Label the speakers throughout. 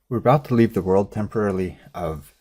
Speaker 1: We're about to leave the world temporarily of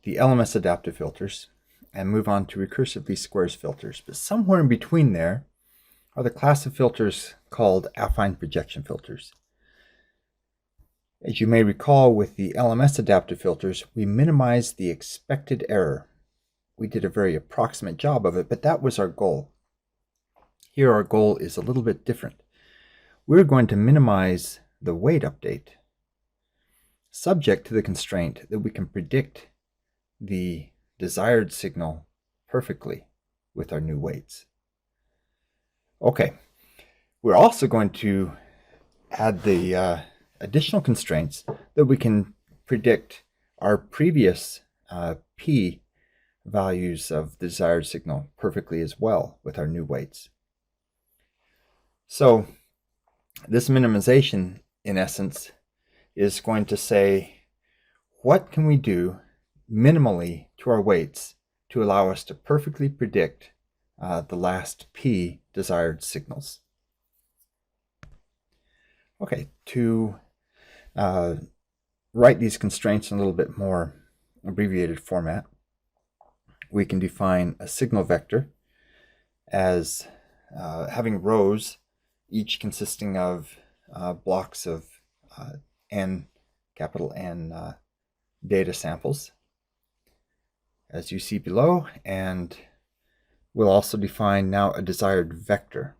Speaker 1: the LMS adaptive filters and move on to recursive least squares filters. But somewhere in between there are the class of filters called affine projection filters. As you may recall, with the LMS adaptive filters, we minimized the expected error. We did a very approximate job of it, but that was our goal. Here our goal is a little bit different. We're going to minimize the weight update, subject to the constraint that we can predict the desired signal perfectly with our new weights. Okay, we're also going to add the additional constraints that we can predict our previous p values of the desired signal perfectly as well with our new weights. So this minimization, in essence, is going to say, what can we do minimally to our weights to allow us to perfectly predict the last p desired signals? Okay, to write these constraints in a little bit more abbreviated format, we can define a signal vector as having rows, each consisting of blocks of n, capital N, data samples, as you see below, and we'll also define now a desired vector.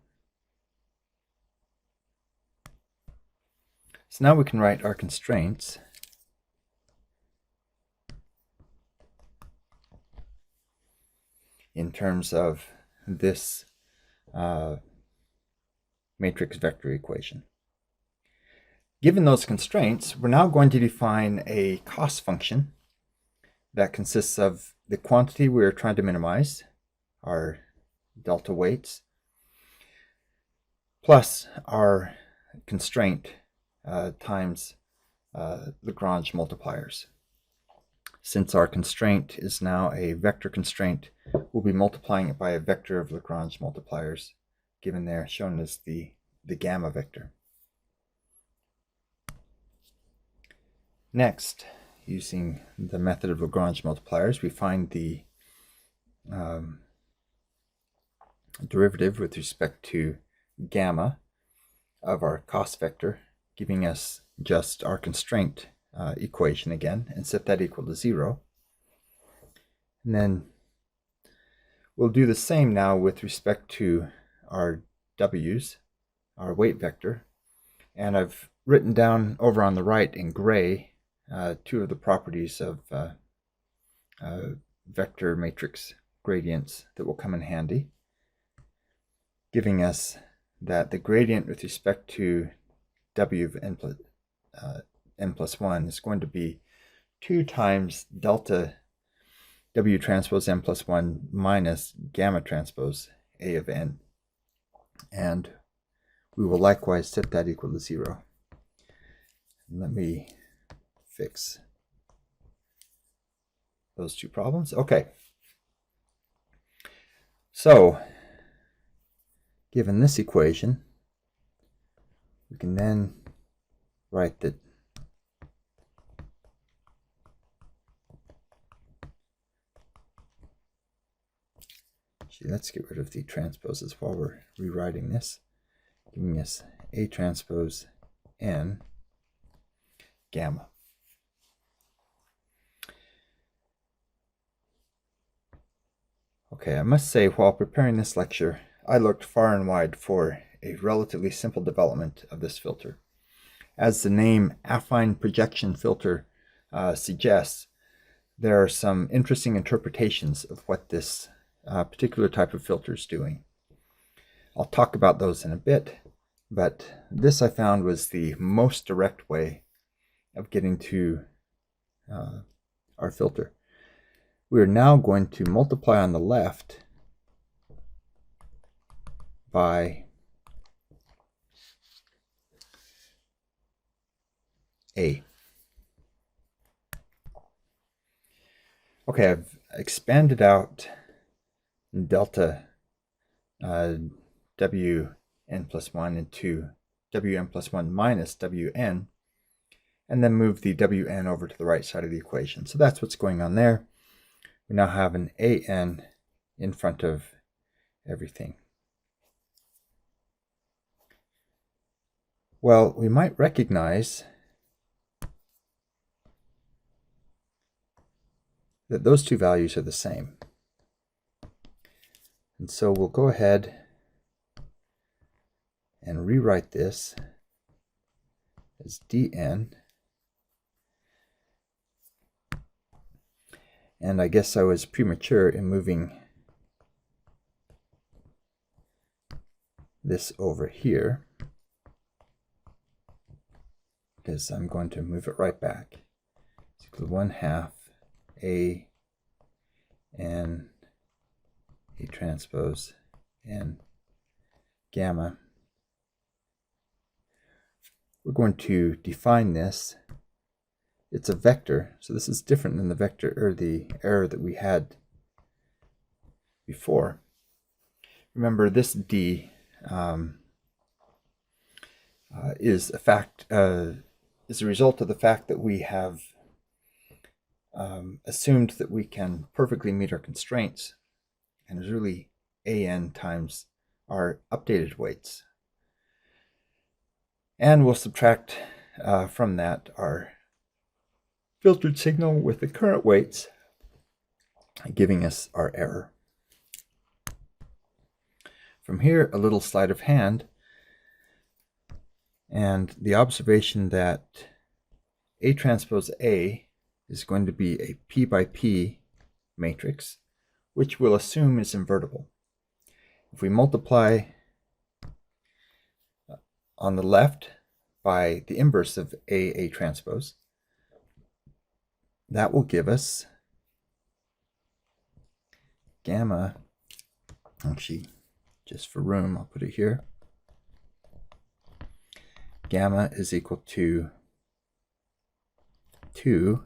Speaker 1: So now we can write our constraints in terms of this matrix vector equation. Given those constraints, we're now going to define a cost function that consists of the quantity we're trying to minimize, our delta weights, plus our constraint times Lagrange multipliers. Since our constraint is now a vector constraint, we'll be multiplying it by a vector of Lagrange multipliers, given there shown as the gamma vector. Next, using the method of Lagrange multipliers, we find the derivative with respect to gamma of our cost vector, giving us just our constraint equation again, and set that equal to 0. And then we'll do the same now with respect to our w's, our weight vector, and I've written down over on the right in gray two of the properties of vector matrix gradients that will come in handy, giving us that the gradient with respect to w of n plus 1 is going to be 2 times delta w transpose n plus 1 minus gamma transpose a of n. And we will likewise set that equal to 0. Let me fix those two problems. Okay. So, given this equation, we can then write that let's get rid of the transposes while we're rewriting this, giving us A transpose n gamma. Okay, I must say, while preparing this lecture, I looked far and wide for a relatively simple development of this filter. As the name affine projection filter suggests, there are some interesting interpretations of what this particular type of filter is doing. I'll talk about those in a bit, but this I found was the most direct way of getting to our filter. We're now going to multiply on the left by A. Okay, I've expanded out delta wn plus 1 into wn plus 1 minus wn, and then move the wn over to the right side of the equation. So that's what's going on there. We now have an an in front of everything. Well, we might recognize that those two values are the same. And so we'll go ahead and rewrite this as dn. And I guess I was premature in moving this over here, because I'm going to move it right back. It's equal to 1/2 A N A transpose N gamma. We're going to define this. It's a vector, so this is different than the vector or the error that we had before. Remember, this D is a result of the fact that we have assumed that we can perfectly meet our constraints, and is really an times our updated weights. And we'll subtract from that our filtered signal with the current weights, giving us our error. From here, a little sleight of hand, and the observation that A transpose A is going to be a P by P matrix, which we'll assume is invertible. If we multiply on the left by the inverse of A transpose, that will give us gamma. Actually, just for room, I'll put it here. Gamma is equal to 2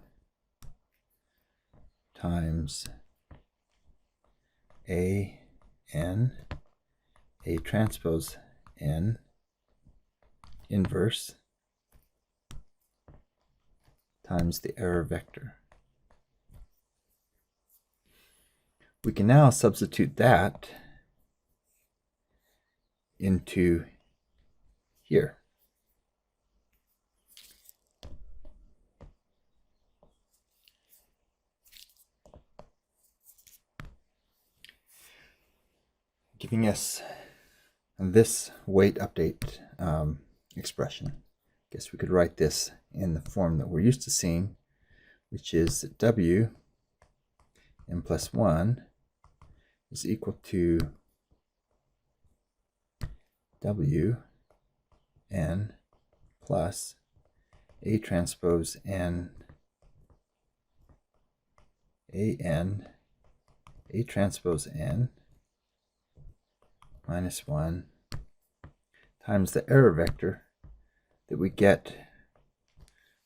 Speaker 1: times A N A transpose N inverse times the error vector. We can now substitute that into here. Giving us this weight update expression. I guess we could write this in the form that we're used to seeing, which is that W n plus 1 is equal to W n plus A transpose N A N A transpose N minus 1 times the error vector that we get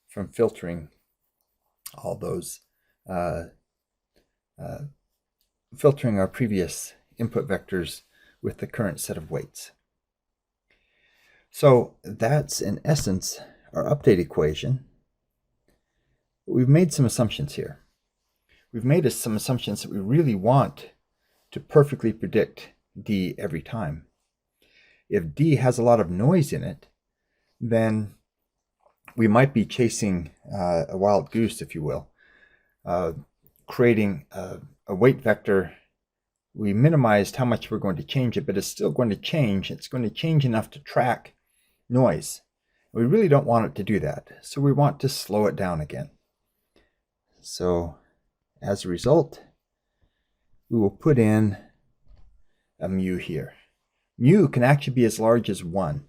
Speaker 1: from filtering all those, filtering our previous input vectors with the current set of weights. So that's in essence our update equation. We've made some assumptions here. We've made some assumptions that we really want to perfectly predict D every time. If D has a lot of noise in it, then we might be chasing a wild goose, if you will, creating a weight vector. We minimized how much we're going to change it, but it's still going to change. It's going to change enough to track noise. We really don't want it to do that, so we want to slow it down again. So as a result, we will put in a mu here. Mu can actually be as large as 1.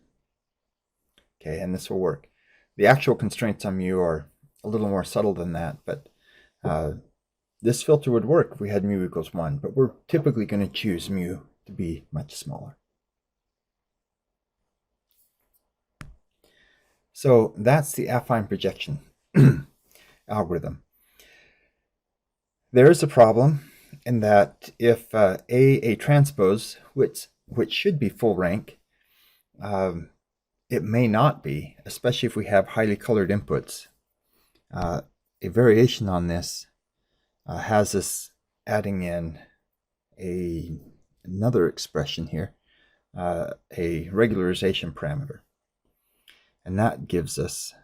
Speaker 1: Okay, and this will work. The actual constraints on mu are a little more subtle than that, but this filter would work if we had mu equals 1, but we're typically going to choose mu to be much smaller. So that's the affine projection algorithm. There is a problem in that if A transpose, which should be full rank, it may not be, especially if we have highly colored inputs A variation on this has us adding in another expression here, a regularization parameter. And that gives us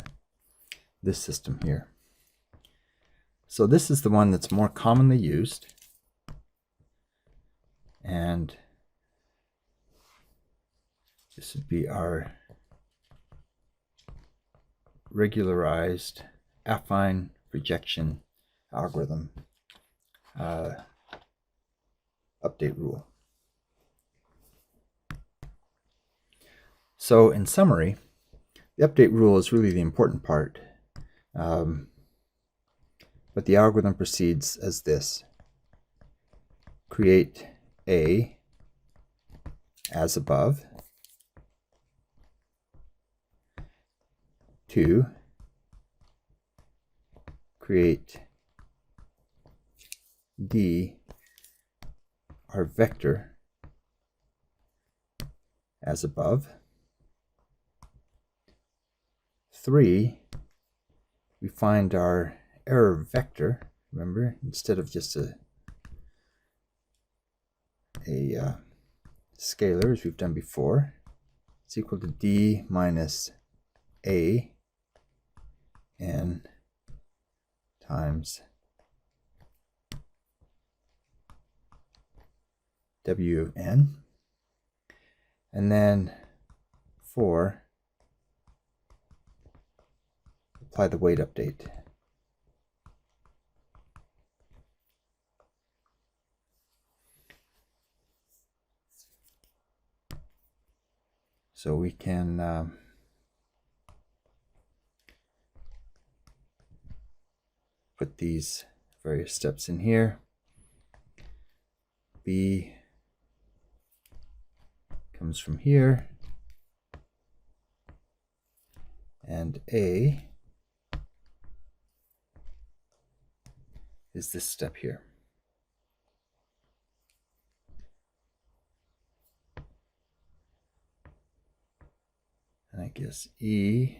Speaker 1: this system here. So this is the one that's more commonly used. And this would be our regularized affine projection algorithm update rule. So in summary, the update rule is really the important part, but the algorithm proceeds as this. Create A as above. 2, create D, our vector, as above. 3, we find our error vector. Remember, instead of just a scalar, as we've done before, it's equal to D minus A n times W of n. And then 4, apply the weight update. So we can put these various steps in here. B comes from here, and A is this step here. And I guess E,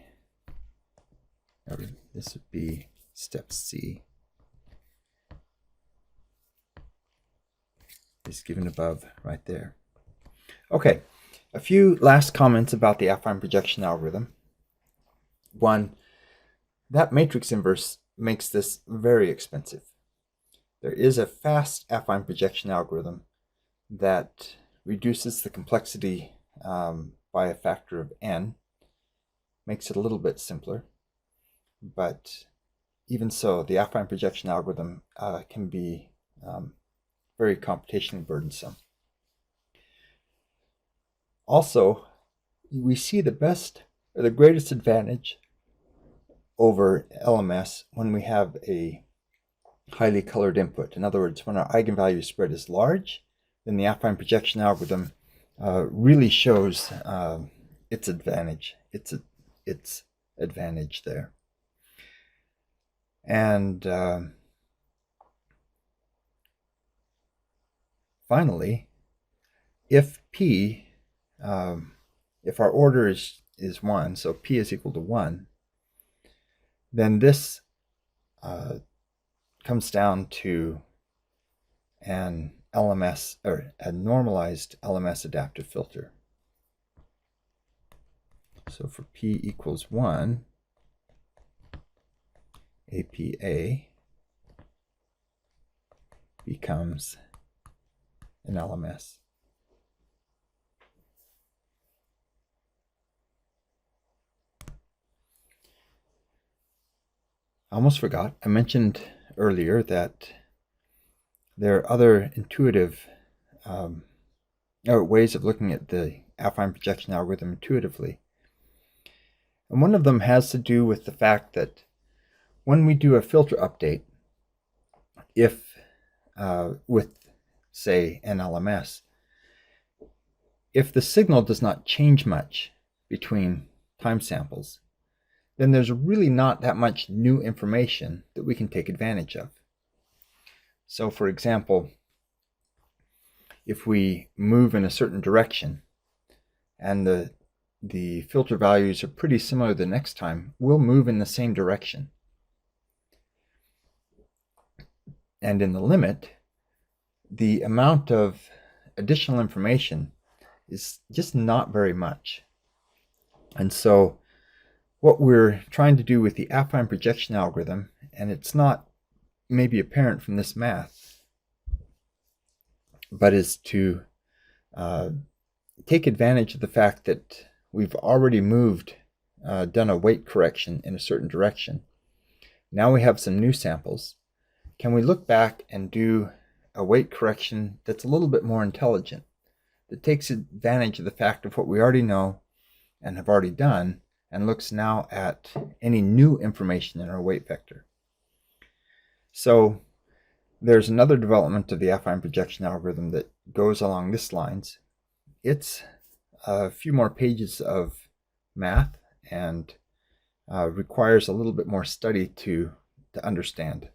Speaker 1: or this would be step C, is given above right there. Okay, a few last comments about the affine projection algorithm. One, that matrix inverse makes this very expensive. There is a fast affine projection algorithm that reduces the complexity by a factor of n, makes it a little bit simpler, but even so, the affine projection algorithm can be very computationally burdensome. Also, we see the best or the greatest advantage over LMS when we have a highly colored input. In other words, when our eigenvalue spread is large, then the affine projection algorithm really shows its advantage. Its advantage there. And finally, if P, if our order is 1, so P is equal to 1, then this comes down to an LMS, or a normalized LMS adaptive filter. So for P equals 1, APA becomes an LMS. I almost forgot. I mentioned earlier that there are other intuitive ways of looking at the affine projection algorithm intuitively. And one of them has to do with the fact that when we do a filter update, if with, say, an LMS, if the signal does not change much between time samples, then there's really not that much new information that we can take advantage of. So for example, if we move in a certain direction and the filter values are pretty similar the next time, we'll move in the same direction. And in the limit, the amount of additional information is just not very much. And so what we're trying to do with the affine projection algorithm, and it's not maybe apparent from this math, but is to take advantage of the fact that we've already done a weight correction in a certain direction. Now we have some new samples. Can we look back and do a weight correction that's a little bit more intelligent, that takes advantage of the fact of what we already know and have already done, and looks now at any new information in our weight vector? So there's another development of the affine projection algorithm that goes along these lines. It's a few more pages of math and requires a little bit more study to understand.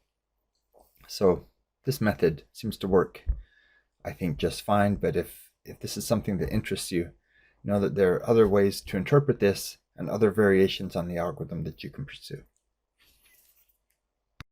Speaker 1: So this method seems to work, I think, just fine. But if this is something that interests you, know that there are other ways to interpret this and other variations on the algorithm that you can pursue.